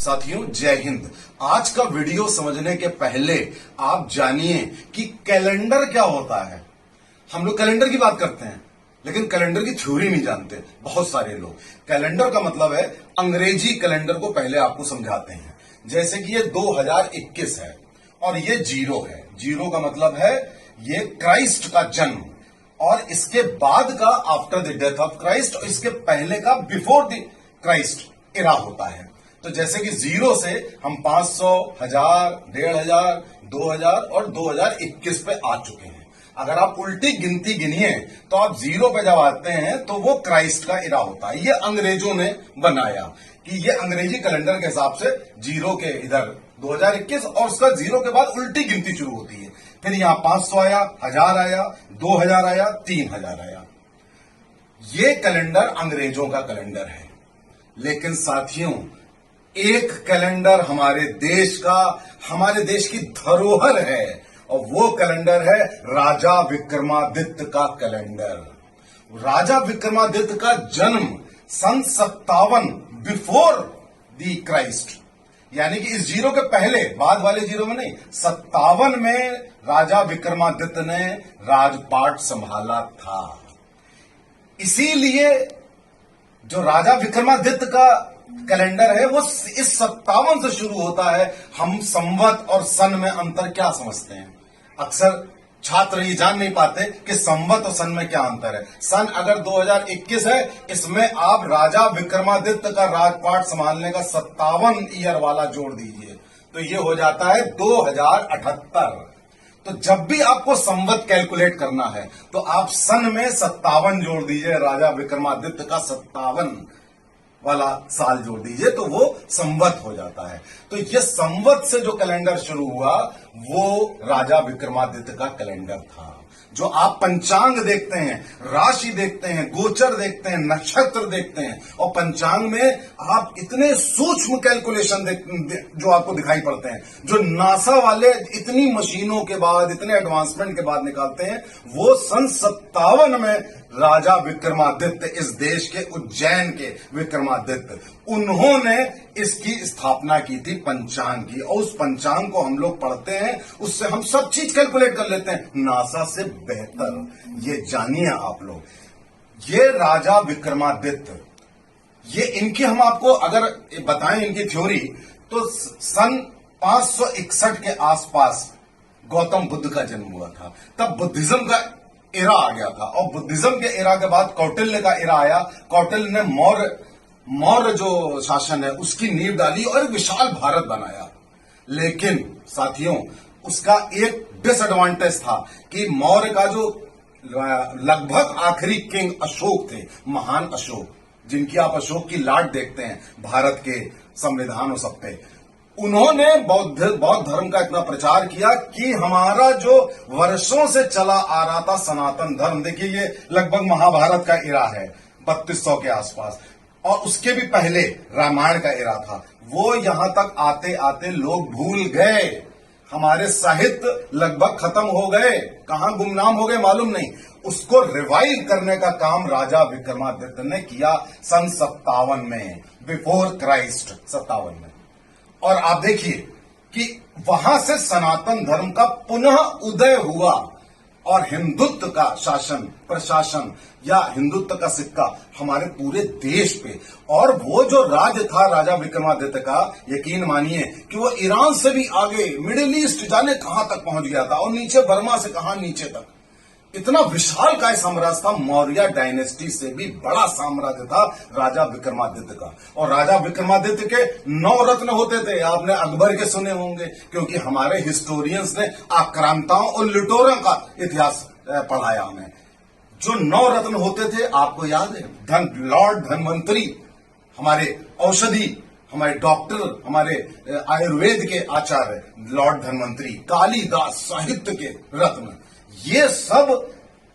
साथियों जय हिंद। आज का वीडियो समझने के पहले आप जानिए कि कैलेंडर क्या होता है। हम लोग कैलेंडर की बात करते हैं लेकिन कैलेंडर की थ्योरी नहीं जानते बहुत सारे लोग। कैलेंडर का मतलब है अंग्रेजी कैलेंडर को पहले आपको समझाते हैं। जैसे कि ये 2021 है और ये जीरो है। जीरो का मतलब है ये क्राइस्ट का जन्म और इसके बाद का after the death of Christ और इसके पहले का बिफोर द क्राइस्ट इरा होता है। तो जैसे कि जीरो से हम 500, 1000, 1500, 2000 और 2021 पे आ चुके हैं। अगर आप उल्टी गिनती गिनिए तो आप जीरो पे जब आते हैं तो वो क्राइस्ट का इरा होता है। ये अंग्रेजों ने बनाया कि ये अंग्रेजी कैलेंडर के हिसाब से जीरो के इधर 2021 और उसका जीरो के बाद उल्टी गिनती शुरू होती है। फिर यहां 500 आया, 1000 आया, 2000 आया, 3000 आया। ये कैलेंडर अंग्रेजों का कैलेंडर है। लेकिन साथियों एक कैलेंडर हमारे देश का, हमारे देश की धरोहर है और वो कैलेंडर है राजा विक्रमादित्य का कैलेंडर। राजा विक्रमादित्य का जन्म सन 57 बिफोर दी क्राइस्ट, यानी कि इस जीरो के पहले, बाद वाले जीरो में नहीं, 57 में राजा विक्रमादित्य ने राजपाट संभाला था। इसीलिए जो राजा विक्रमादित्य का कैलेंडर है वो इस 57 से शुरू होता है। हम संवत और सन में अंतर क्या समझते हैं? अक्सर छात्र ये जान नहीं पाते कि संवत और सन में क्या अंतर है। सन अगर 2021 है, इसमें आप राजा विक्रमादित्य का राजपाट संभालने का 57 ईयर वाला जोड़ दीजिए तो ये हो जाता है 2078। तो जब भी आपको संवत कैलकुलेट करना है तो आप सन में 57 जोड़ दीजिए, राजा विक्रमादित्य का 57 वाला साल जोड़ दीजिए तो वो संवत हो जाता है। तो ये संवत से जो कैलेंडर शुरू हुआ वो राजा विक्रमादित्य का कैलेंडर था। जो आप पंचांग देखते हैं, राशि देखते हैं, गोचर देखते हैं, नक्षत्र देखते हैं और पंचांग में आप इतने सूक्ष्म कैलकुलेशन जो आपको दिखाई पड़ते हैं, जो नासा वाले इतनी मशीनों के बाद, इतने एडवांसमेंट के बाद निकालते हैं, वो सन 57 में राजा विक्रमादित्य, इस देश के उज्जैन के विक्रमादित्य, उन्होंने इसकी स्थापना की थी पंचांग की। और उस पंचांग को हम लोग पढ़ते हैं, उससे हम सब चीज कैलकुलेट कर लेते हैं नासा से बेहतर। ये जानिए आप लोग, ये राजा विक्रमादित्य, ये इनकी हम आपको अगर बताएं इनकी थ्योरी तो सन 561 के आसपास गौतम बुद्ध का जन्म हुआ था। तब बुद्धिज्म का एरा आ गया था और बुद्धिज्म के एरा के बाद कौटिल्य का एरा आया। कौटिल्य ने मौर्य जो शासन है उसकी नींव डाली और एक विशाल भारत बनाया। लेकिन साथियों उसका एक डिसएडवांटेज था कि मौर्य का जो लगभग आखिरी किंग अशोक थे, महान अशोक, जिनकी आप अशोक की लाट देखते हैं भारत के संविधान और सब पे, उन्होंने बौद्ध धर्म का इतना प्रचार किया कि हमारा जो वर्षों से चला आ रहा था सनातन धर्म, देखिए ये लगभग महाभारत का एरा है 3200 के आसपास, और उसके भी पहले रामायण का एरा था। वो यहां तक आते आते लोग भूल गए, हमारे साहित्य लगभग खत्म हो गए, कहां गुमनाम हो गए मालूम नहीं। उसको रिवाइव करने का काम राजा विक्रमादित्य ने किया सन 57 में, बिफोर क्राइस्ट 57 में। और आप देखिए कि वहां से सनातन धर्म का पुनः उदय हुआ और हिंदुत्व का शासन, प्रशासन या हिंदुत्व का सिक्का हमारे पूरे देश पे। और वो जो राज्य था राजा विक्रमादित्य का, यकीन मानिए कि वो ईरान से भी आगे, मिडिल ईस्ट जाने कहां तक पहुंच गया था और नीचे बर्मा से कहां नीचे तक। इतना विशाल काय साम्राज्य था, मौर्य डायनेस्टी से भी बड़ा साम्राज्य था राजा विक्रमादित्य का। और राजा विक्रमादित्य के 9 रत्न होते थे, आपने अकबर के सुने होंगे क्योंकि हमारे हिस्टोरियंस ने आक्रांताओं और लुटेरों का इतिहास पढ़ाया हमें। जो 9 रत्न होते थे आपको याद है? लॉर्ड धनवंतरी, हमारे औषधि, हमारे डॉक्टर, हमारे आयुर्वेद के आचार्य लॉर्ड धनवंतरी, कालिदास साहित्य के रत्न, ये सब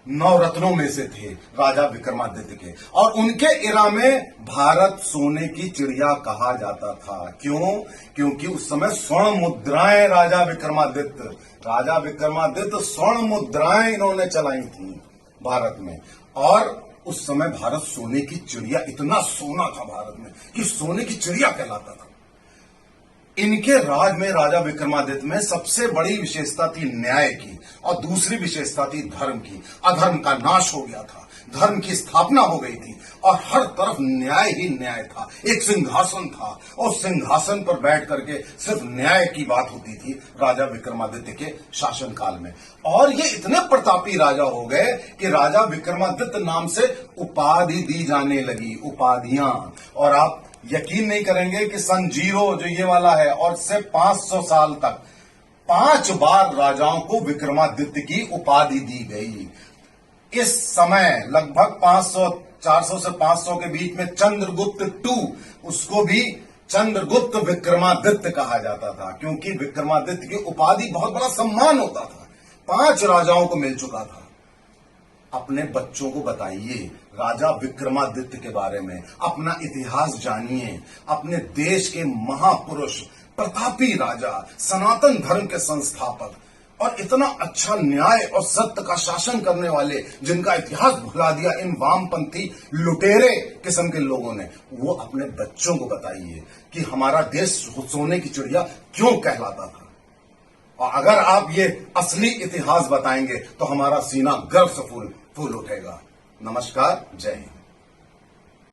9 रत्नों में से थे राजा विक्रमादित्य के। और उनके एरा में भारत सोने की चिड़िया कहा जाता था। क्यों? क्योंकि उस समय स्वर्ण मुद्राएं राजा विक्रमादित्य स्वर्ण मुद्राएं इन्होंने चलाई थी भारत में। और उस समय भारत सोने की चिड़िया, इतना सोना था भारत में कि सोने की चिड़िया कहलाता था। इनके राज में, राजा विक्रमादित्य में सबसे बड़ी विशेषता थी न्याय की और दूसरी विशेषता थी धर्म की। अधर्म का नाश हो गया था, धर्म की स्थापना हो गई थी और हर तरफ न्याय ही न्याय था। एक सिंहासन था और सिंहासन पर बैठ करके सिर्फ न्याय की बात होती थी राजा विक्रमादित्य के शासनकाल में। और ये इतने प्रतापी राजा हो गए कि राजा विक्रमादित्य नाम से उपाधि दी जाने लगी, उपाधियां। और आप यकीन नहीं करेंगे कि सन 0 जो ये वाला है और से 500 साल तक 5 बार राजाओं को विक्रमादित्य की उपाधि दी गई। इस समय लगभग 400 से 500 के बीच में चंद्रगुप्त II, उसको भी चंद्रगुप्त विक्रमादित्य कहा जाता था, क्योंकि विक्रमादित्य की उपाधि बहुत बड़ा सम्मान होता था। 5 राजाओं को मिल चुका था। अपने बच्चों को बताइए राजा विक्रमादित्य के बारे में, अपना इतिहास जानिए। अपने देश के महापुरुष, प्रतापी राजा, सनातन धर्म के संस्थापक और इतना अच्छा न्याय और सत्य का शासन करने वाले, जिनका इतिहास भुला दिया इन वामपंथी लुटेरे किस्म के लोगों ने, वो अपने बच्चों को बताइए कि हमारा देश सोने की चिड़िया क्यों कहलाता था। और अगर आप ये असली इतिहास बताएंगे तो हमारा सीना गर्व से फूल उठेगा। नमस्कार, जय हिंद।